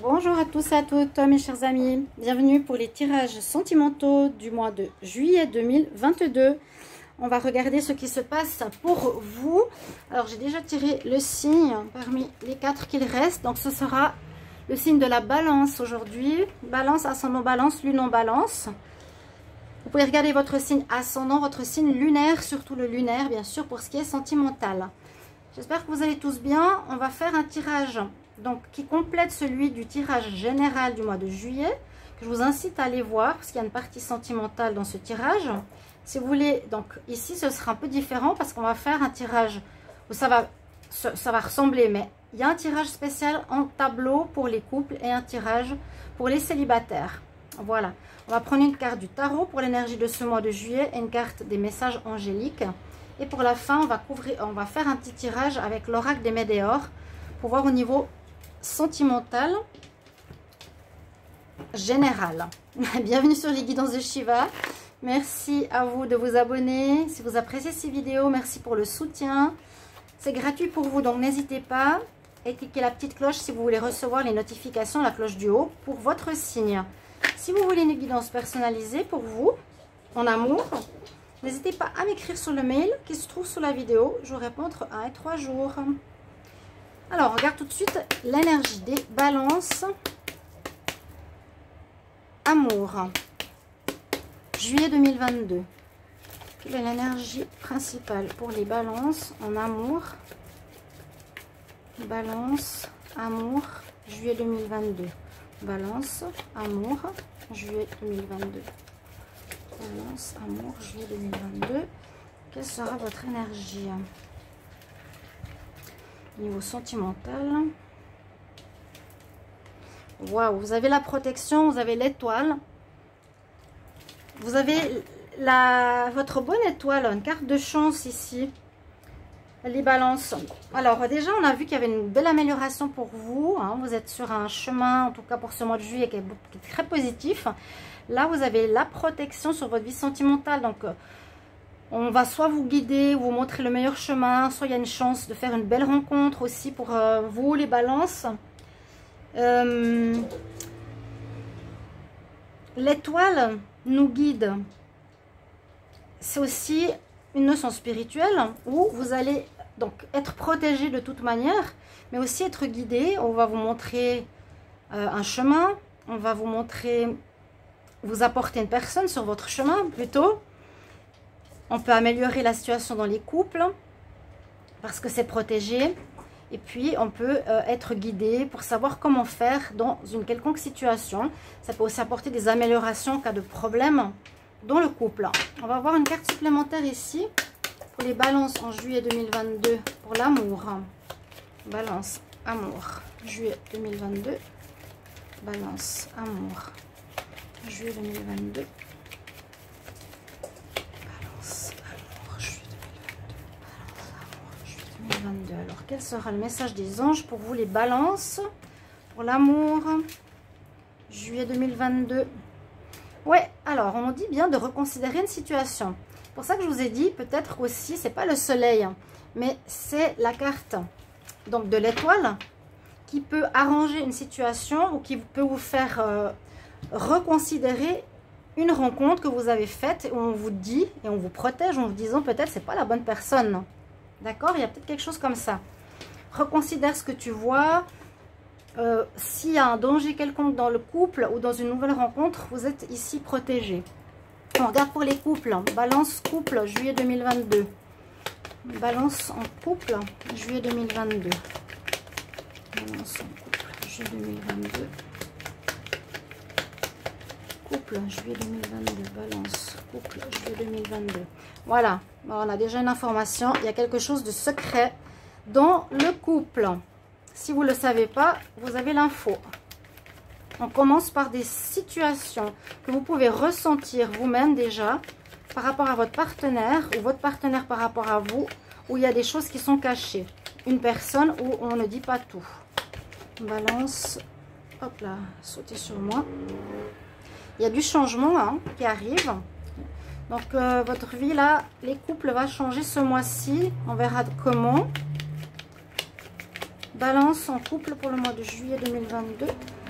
Bonjour à tous et à toutes mes chers amis, bienvenue pour les tirages sentimentaux du mois de juillet 2022. On va regarder ce qui se passe pour vous. Alors j'ai déjà tiré le signe parmi les 4 qu'il reste, donc ce sera le signe de la balance aujourd'hui. Balance, ascendant balance, lune en balance. Vous pouvez regarder votre signe ascendant, votre signe lunaire, surtout le lunaire bien sûr pour ce qui est sentimental. J'espère que vous allez tous bien. On va faire un tirage donc qui complète celui du tirage général du mois de juillet, que je vous incite à aller voir parce qu'il y a une partie sentimentale dans ce tirage. Si vous voulez, donc ici ce sera un peu différent parce qu'on va faire un tirage où ça va ressembler, mais il y a un tirage spécial en tableau pour les couples et un tirage pour les célibataires. Voilà, on va prendre une carte du tarot pour l'énergie de ce mois de juillet et une carte des messages angéliques. Et pour la fin, on va faire un petit tirage avec l'oracle des Médéors pour voir au niveau sentimental général. Bienvenue sur les guidances de Shiva. Merci à vous de vous abonner. Si vous appréciez ces vidéos, merci pour le soutien. C'est gratuit pour vous, donc n'hésitez pas. Et cliquez la petite cloche si vous voulez recevoir les notifications, la cloche du haut pour votre signe. Si vous voulez une guidance personnalisée pour vous, en amour, n'hésitez pas à m'écrire sur le mail qui se trouve sous la vidéo. Je vous réponds entre 1 et 3 jours. Alors, on regarde tout de suite l'énergie des balances. Amour. Juillet 2022. Quelle est l'énergie principale pour les balances en amour? Balance, amour, juillet 2022. Balance, amour, juillet 2022. Balance, amour, juillet 2022. Quelle sera votre énergie niveau sentimental? Waouh, vous avez la protection, vous avez l'étoile. Vous avez votre bonne étoile, une carte de chance ici. Les balances. Alors déjà, on a vu qu'il y avait une belle amélioration pour vous. Hein. Vous êtes sur un chemin, en tout cas pour ce mois de juillet, qui est très positif. Là, vous avez la protection sur votre vie sentimentale. Donc, on va soit vous guider, vous montrer le meilleur chemin, soit il y a une chance de faire une belle rencontre aussi pour vous, les balances. L'étoile nous guide. C'est aussi une notion spirituelle où vous allez donc être protégé de toute manière, mais aussi être guidé. On va vous montrer un chemin, on va vous montrer, vous apporter une personne sur votre chemin plutôt. On peut améliorer la situation dans les couples parce que c'est protégé. Et puis, on peut être guidé pour savoir comment faire dans une quelconque situation. Ça peut aussi apporter des améliorations en cas de problème dans le couple. On va avoir une carte supplémentaire ici pour les balances en juillet 2022 pour l'amour. Balance, amour, juillet 2022. Balance, amour, juillet 2022. Balance, amour, juillet 2022. Balance, amour, juillet 2022. Alors, quel sera le message des anges pour vous les balances pour l'amour juillet 2022? Ouais, alors on nous dit bien de reconsidérer une situation. C'est pour ça que je vous ai dit, peut-être aussi, c'est pas le soleil, mais c'est la carte donc de l'étoile qui peut arranger une situation ou qui peut vous faire reconsidérer une rencontre que vous avez faite où on vous dit et on vous protège en vous disant peut-être c'est pas la bonne personne. D'accord? Il y a peut-être quelque chose comme ça. Reconsidère ce que tu vois. S'il y a un danger quelconque dans le couple ou dans une nouvelle rencontre, vous êtes ici protégé. On regarde pour les couples. Balance couple, juillet 2022. Balance en couple, juillet 2022. Balance en couple, juillet 2022. Couple, juillet 2022. Balance, couple, juillet 2022. Voilà, on a déjà une information. Il y a quelque chose de secret dans le couple. Si vous ne le savez pas, vous avez l'info. On commence par des situations que vous pouvez ressentir vous-même déjà par rapport à votre partenaire ou votre partenaire par rapport à vous, où il y a des choses qui sont cachées. Une personne où on ne dit pas tout. Balance, hop là, sautez sur moi. Il y a du changement hein, qui arrive. Donc votre vie là, les couples va changer ce mois-ci. On verra comment. Balance en couple pour le mois de juillet 2022.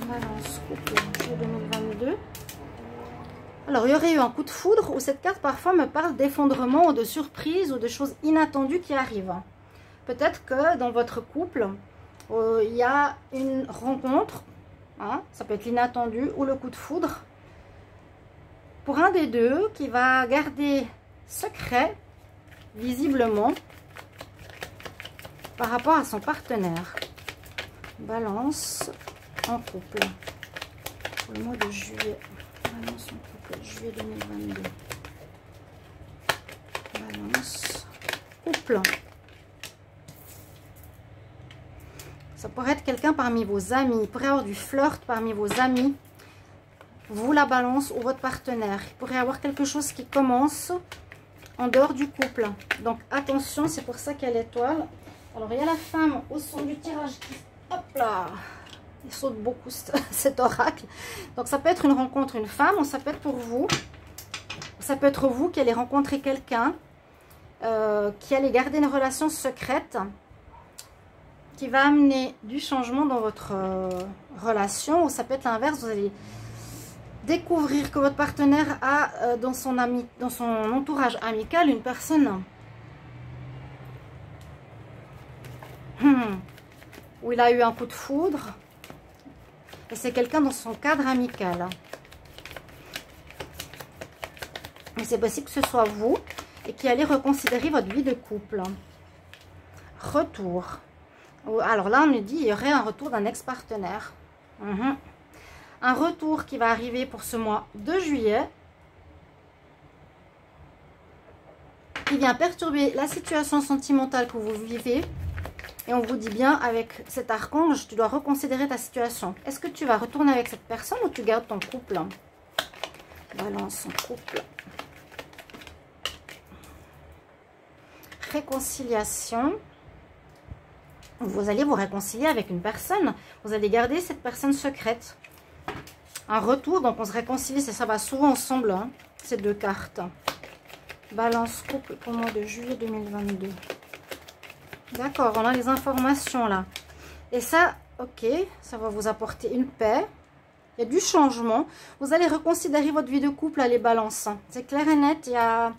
Balance couple juillet 2022. Alors, il y aurait eu un coup de foudre où cette carte parfois me parle d'effondrement ou de surprise ou de choses inattendues qui arrivent. Peut-être que dans votre couple, il y a une rencontre, hein, ça peut être l'inattendu ou le coup de foudre, pour un des deux qui va garder secret, visiblement, par rapport à son partenaire. Balance en couple pour le mois de juillet. Balance en couple, juillet 2022. Balance couple. Ça pourrait être quelqu'un parmi vos amis. Il pourrait y avoir du flirt parmi vos amis. Vous, la balance, ou votre partenaire. Il pourrait y avoir quelque chose qui commence en dehors du couple. Donc, attention, c'est pour ça qu'il y a l'étoile. Alors, il y a la femme au son du tirage qui... Hop là! Il saute beaucoup cet oracle. Donc, ça peut être une rencontre, une femme, ou ça peut être pour vous. Ça peut être vous qui allez rencontrer quelqu'un, qui allez garder une relation secrète, qui va amener du changement dans votre relation, ou ça peut être l'inverse, vous allez découvrir que votre partenaire a dans son entourage amical une personne où il a eu un coup de foudre, et c'est quelqu'un dans son cadre amical. Et c'est possible que ce soit vous et qui allez reconsidérer votre vie de couple. Retour. Alors là, on nous dit qu'il y aurait un retour d'un ex-partenaire. Un retour qui va arriver pour ce mois de juillet. Qui vient perturber la situation sentimentale que vous vivez. Et on vous dit bien, avec cet archange, tu dois reconsidérer ta situation. Est-ce que tu vas retourner avec cette personne ou tu gardes ton couple? Balance en couple. Réconciliation. Vous allez vous réconcilier avec une personne. Vous allez garder cette personne secrète. Un retour, donc on se réconcilie, ça va souvent ensemble, hein, ces deux cartes. Balance couple pour le mois de juillet 2022. D'accord, on a les informations là. Et ça, ok, ça va vous apporter une paix. Il y a du changement. Vous allez reconsidérer votre vie de couple à les balances. C'est clair et net, il y a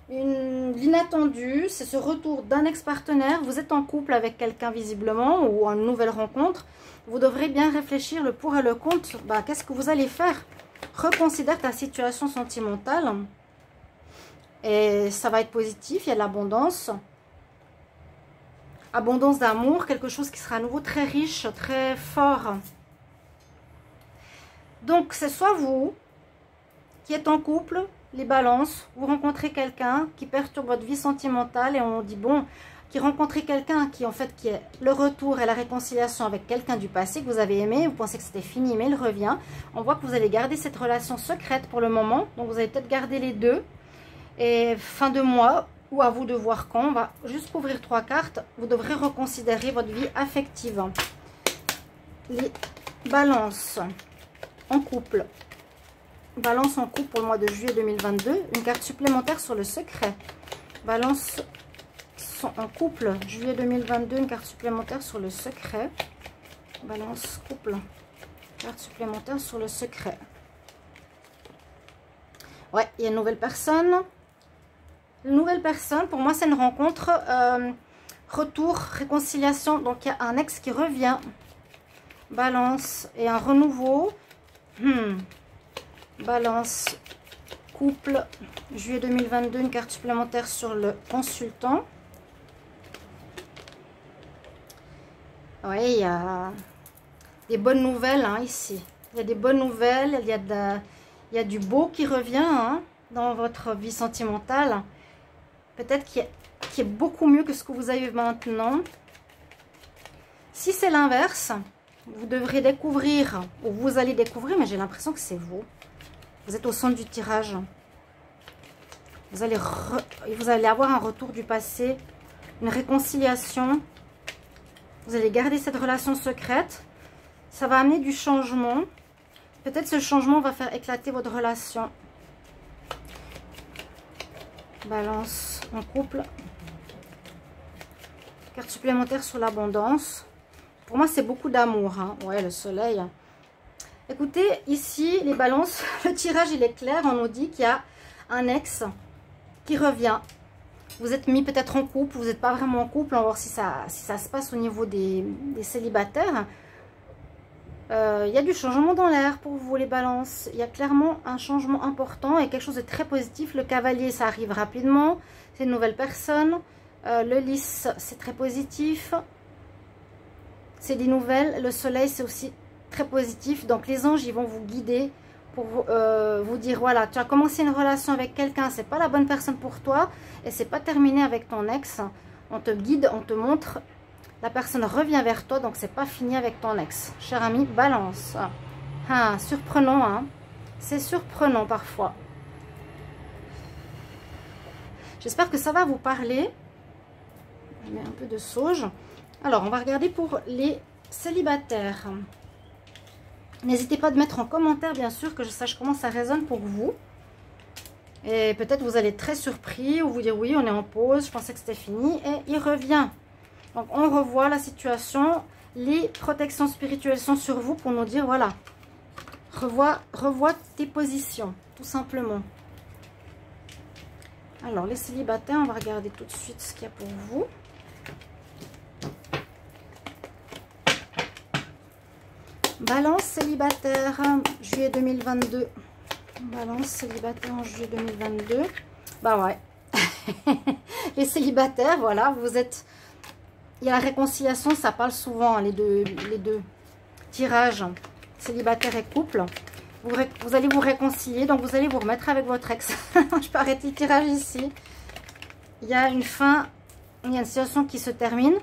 l'inattendu, c'est ce retour d'un ex-partenaire. Vous êtes en couple avec quelqu'un visiblement ou en nouvelle rencontre. Vous devrez bien réfléchir le pour et le contre. Bah, qu'est-ce que vous allez faire? Reconsidère ta situation sentimentale. Et ça va être positif, il y a de l'abondance. Abondance d'amour, quelque chose qui sera à nouveau très riche, très fort. Donc, c'est soit vous qui êtes en couple, les balances, vous rencontrez quelqu'un qui perturbe votre vie sentimentale et on dit bon, qui rencontrez quelqu'un qui en fait qui est le retour et la réconciliation avec quelqu'un du passé que vous avez aimé, vous pensez que c'était fini mais il revient. On voit que vous allez garder cette relation secrète pour le moment, donc vous allez peut-être garder les deux et fin de mois ou à vous de voir quand, on va juste couvrir 3 cartes, vous devrez reconsidérer votre vie affective. Les balances en couple. Balance en couple pour le mois de juillet 2022. Une carte supplémentaire sur le secret. Balance en couple, juillet 2022. Une carte supplémentaire sur le secret. Balance couple. Carte supplémentaire sur le secret. Ouais, il y a une nouvelle personne. Une nouvelle personne, pour moi, c'est une rencontre. Retour, réconciliation. Donc, il y a un ex qui revient. Balance et un renouveau. Balance, couple, juillet 2022, une carte supplémentaire sur le consultant. Oui, il y a des bonnes nouvelles hein, ici. Il y a des bonnes nouvelles, il y a du beau qui revient hein, dans votre vie sentimentale. Peut-être qui est beaucoup mieux que ce que vous avez maintenant. Si c'est l'inverse, vous devrez découvrir, ou vous allez découvrir, mais j'ai l'impression que c'est vous. Vous êtes au centre du tirage. Vous allez avoir un retour du passé, une réconciliation. Vous allez garder cette relation secrète. Ça va amener du changement. Peut-être ce changement va faire éclater votre relation. Balance en couple. Carte supplémentaire sur l'abondance. Pour moi, c'est beaucoup d'amour. Hein. Ouais, le soleil. Écoutez, ici, les balances, le tirage, il est clair. On nous dit qu'il y a un ex qui revient. Vous êtes mis peut-être en couple, vous n'êtes pas vraiment en couple. On va voir si ça se passe au niveau des célibataires. Il y a du changement dans l'air pour vous, les balances. Il y a clairement un changement important et quelque chose de très positif. Le cavalier, ça arrive rapidement. C'est une nouvelle personne. Le lys, c'est très positif. C'est des nouvelles. Le soleil, c'est aussi très positif. Donc, les anges, ils vont vous guider pour vous dire, voilà, tu as commencé une relation avec quelqu'un, c'est pas la bonne personne pour toi et c'est pas terminé avec ton ex. On te guide, on te montre. La personne revient vers toi, donc c'est pas fini avec ton ex. Cher ami, balance. Ah, surprenant, hein. C'est surprenant parfois. J'espère que ça va vous parler. Je mets un peu de sauge. Alors, on va regarder pour les célibataires. N'hésitez pas à mettre en commentaire, bien sûr, que je sache comment ça résonne pour vous. Et peut-être vous allez être très surpris ou vous dire, oui, on est en pause, je pensais que c'était fini. Et il revient. Donc, on revoit la situation. Les protections spirituelles sont sur vous pour nous dire, voilà, revois tes positions, tout simplement. Alors, les célibataires, on va regarder tout de suite ce qu'il y a pour vous. Balance célibataire, juillet 2022. Balance célibataire en juillet 2022. Bah ouais. Les célibataires, voilà, vous êtes... Il y a la réconciliation, ça parle souvent, les deux tirages, célibataire et couple. Vous allez vous réconcilier, donc vous allez vous remettre avec votre ex. Je peux arrêter le tirage ici. Il y a une fin, il y a une situation qui se termine.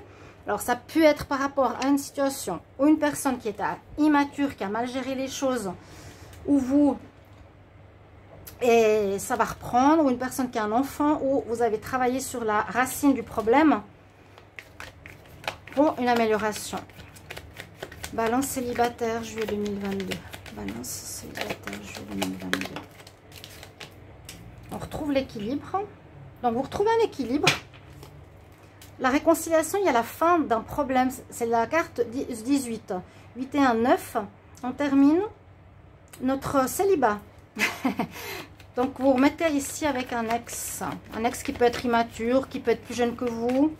Alors, ça peut être par rapport à une situation ou une personne qui est immature, qui a mal géré les choses, ou vous, et ça va reprendre, ou une personne qui a un enfant, ou vous avez travaillé sur la racine du problème pour une amélioration. Balance célibataire, juillet 2022. Balance célibataire, juillet 2022. On retrouve l'équilibre. Donc, vous retrouvez un équilibre. La réconciliation, il y a la fin d'un problème. C'est la carte 18. 8 et 1, 9. On termine notre célibat. Donc, vous remettez ici avec un ex. Un ex qui peut être immature, qui peut être plus jeune que vous.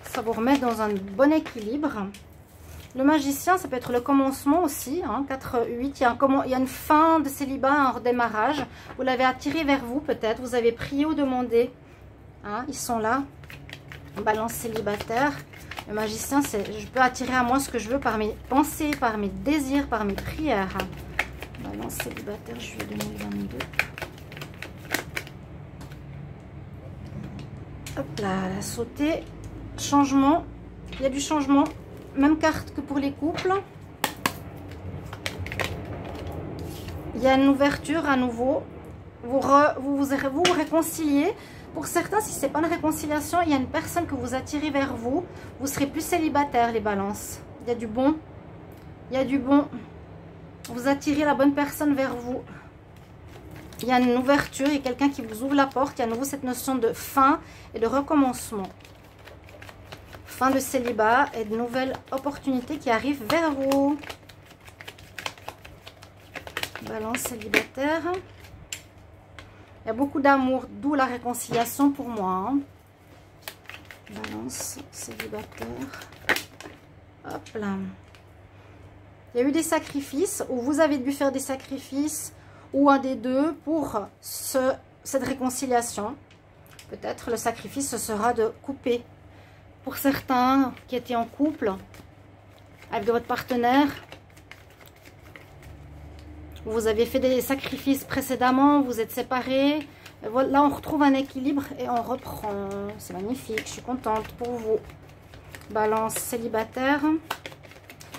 Ça vous remet dans un bon équilibre. Le magicien, ça peut être le commencement aussi. Hein, 4, 8. Il y a une fin de célibat, un redémarrage. Vous l'avez attiré vers vous peut-être. Vous avez prié ou demandé. Hein, ils sont là. Balance célibataire. Le magicien, c'est je peux attirer à moi ce que je veux par mes pensées, par mes désirs, par mes prières. Balance célibataire, juillet 2022. Hop là, elle a sauté. Changement. Il y a du changement. Même carte que pour les couples. Il y a une ouverture à nouveau. Vous vous réconciliez. Pour certains, si ce n'est pas une réconciliation, il y a une personne que vous attirez vers vous. Vous serez plus célibataire, les balances. Il y a du bon. Il y a du bon. Vous attirez la bonne personne vers vous. Il y a une ouverture, il y a quelqu'un qui vous ouvre la porte. Il y a à nouveau cette notion de fin et de recommencement. Fin de célibat et de nouvelles opportunités qui arrivent vers vous. Balance célibataire. Il y a beaucoup d'amour, d'où la réconciliation pour moi. Hein. Balance célibataire. Hop là. Il y a eu des sacrifices, ou vous avez dû faire des sacrifices, ou un des deux, pour cette réconciliation. Peut-être le sacrifice, ce sera de couper. Pour certains qui étaient en couple, avec votre partenaire, vous avez fait des sacrifices précédemment, vous êtes séparés. Là, on retrouve un équilibre et on reprend. C'est magnifique, je suis contente pour vous. Balance célibataire.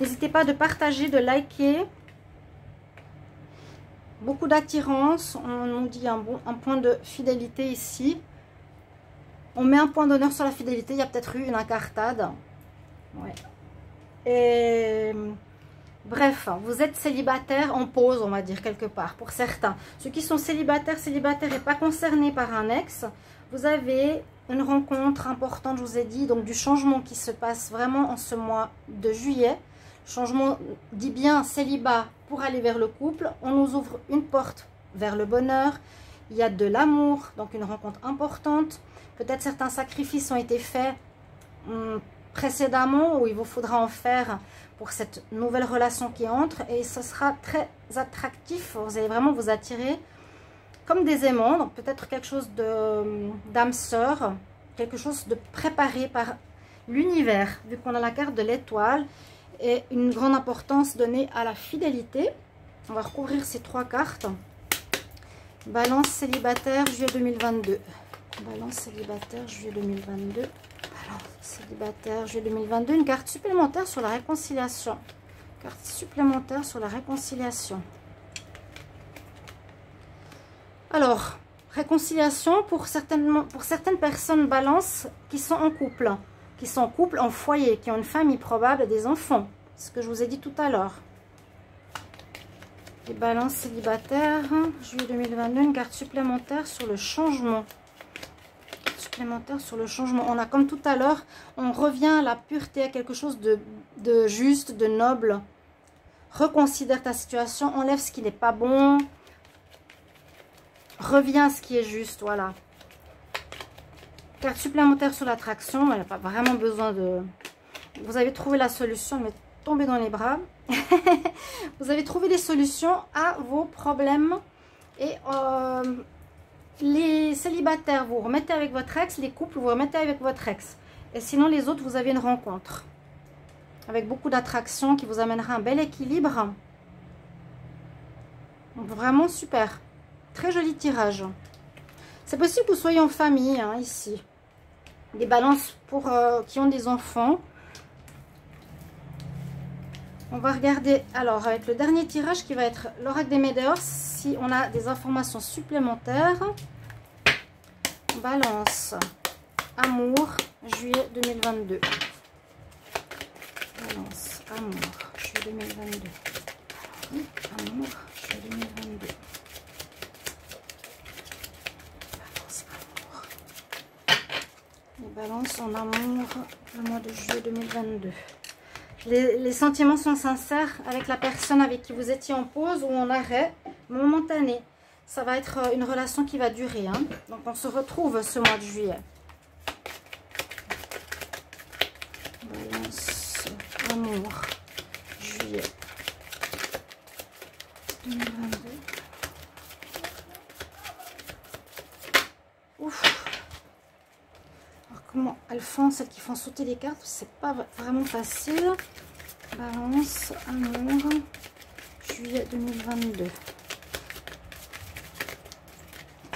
N'hésitez pas de partager, de liker. Beaucoup d'attirance. On nous dit un point de fidélité ici. On met un point d'honneur sur la fidélité. Il y a peut-être eu une incartade. Ouais. Et... Bref, vous êtes célibataire en pause, on va dire, quelque part, pour certains. Ceux qui sont célibataires et pas concernés par un ex, vous avez une rencontre importante, je vous ai dit, donc du changement qui se passe vraiment en ce mois de juillet. Changement, dit bien célibat pour aller vers le couple. On nous ouvre une porte vers le bonheur. Il y a de l'amour, donc une rencontre importante. Peut-être certains sacrifices ont été faits précédemment, où il vous faudra en faire pour cette nouvelle relation qui entre. Et ce sera très attractif. Vous allez vraiment vous attirer comme des aimants. Donc peut-être quelque chose d'âme sœur, quelque chose de préparé par l'univers, vu qu'on a la carte de l'étoile. Et une grande importance donnée à la fidélité. On va recouvrir ces 3 cartes. Balance célibataire, juillet 2022. Balance célibataire, juillet 2022. Balance célibataire, juillet 2022. Une carte supplémentaire sur la réconciliation. Carte supplémentaire sur la réconciliation. Alors, réconciliation pour certaines personnes balance qui sont en couple. Qui sont en couple, en foyer, qui ont une famille probable et des enfants. C'est ce que je vous ai dit tout à l'heure. Les balances célibataires, juillet 2022, une carte supplémentaire sur le changement. Supplémentaire sur le changement. On a comme tout à l'heure, on revient à la pureté, à quelque chose de juste, de noble. Reconsidère ta situation, enlève ce qui n'est pas bon. Reviens à ce qui est juste, voilà. Carte supplémentaire sur l'attraction, il n'y a pas vraiment besoin de... Vous avez trouvé la solution, mais tombez dans les bras. Vous avez trouvé les solutions à vos problèmes. Et les célibataires, vous remettez avec votre ex. Les couples, vous remettez avec votre ex. Et sinon, les autres, vous avez une rencontre. Avec beaucoup d'attraction qui vous amènera un bel équilibre. Donc, vraiment super. Très joli tirage. C'est possible que vous soyez en famille, hein, ici. Des balances pour qui ont des enfants. On va regarder, alors, avec le dernier tirage qui va être l'oracle des Médéors, si on a des informations supplémentaires. Balance, amour, juillet 2022. Balance, amour, juillet 2022. Amour, juillet 2022. Balance en amour, le mois de juillet 2022. Les sentiments sont sincères avec la personne avec qui vous étiez en pause ou en arrêt momentané. Ça va être une relation qui va durer. Hein. Donc on se retrouve ce mois de juillet. Balance, amour, juillet 2022. Ouf. Comment elles font, celles qui font sauter les cartes, c'est pas vraiment facile. Balance, amour, juillet 2022.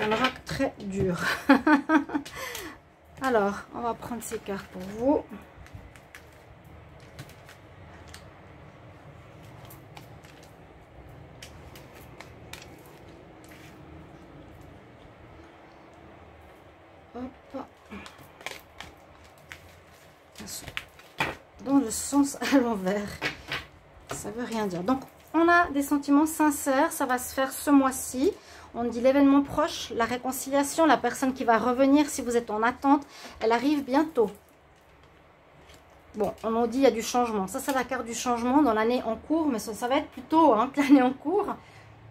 Un oracle très dur. Alors, on va prendre ces cartes pour vous. Hop. Dans le sens à l'envers, ça veut rien dire. Donc on a des sentiments sincères, ça va se faire ce mois-ci. On dit l'événement proche, la réconciliation, la personne qui va revenir si vous êtes en attente, elle arrive bientôt. Bon, on nous dit il y a du changement. Ça, c'est la carte du changement dans l'année en cours, mais ça va être plutôt hein, que l'année en cours.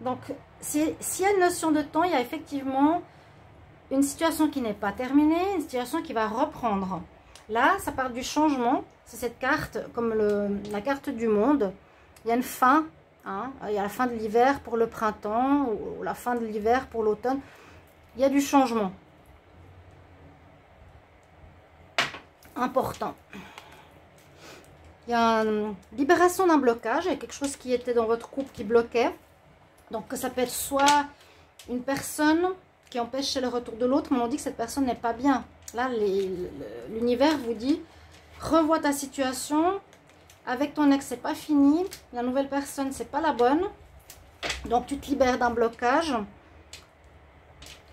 Donc s'il y a une notion de temps, il y a effectivement une situation qui n'est pas terminée, une situation qui va reprendre. Là, ça parle du changement. C'est cette carte, comme la carte du monde. Il y a une fin. Hein, il y a la fin de l'hiver pour le printemps ou la fin de l'hiver pour l'automne. Il y a du changement. Important. Il y a une libération d'un blocage. Il y a quelque chose qui était dans votre couple qui bloquait. Donc, ça peut être soit une personne qui empêche le retour de l'autre, mais on dit que cette personne n'est pas bien. Là, l'univers vous dit, revois ta situation. Avec ton ex, c'est pas fini. La nouvelle personne, c'est pas la bonne. Donc, tu te libères d'un blocage.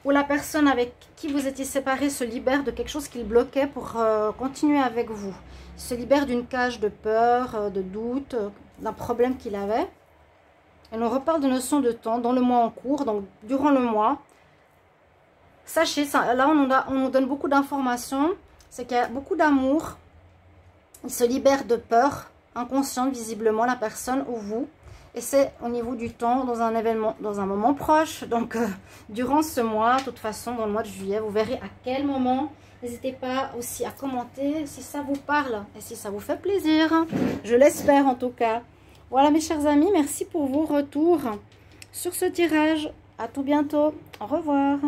Ou la personne avec qui vous étiez séparés se libère de quelque chose qu'il bloquait pour continuer avec vous. Il se libère d'une cage de peur, de doute, d'un problème qu'il avait. Et on reparle de notion de temps dans le mois en cours, donc durant le mois. Sachez, ça, là on nous donne beaucoup d'informations, c'est qu'il y a beaucoup d'amour, il se libère de peur inconsciente visiblement la personne ou vous, et c'est au niveau du temps, dans un événement, dans un moment proche, donc durant ce mois, de toute façon dans le mois de juillet, vous verrez à quel moment. N'hésitez pas aussi à commenter si ça vous parle et si ça vous fait plaisir, je l'espère en tout cas. Voilà mes chers amis, merci pour vos retours sur ce tirage, à tout bientôt, au revoir.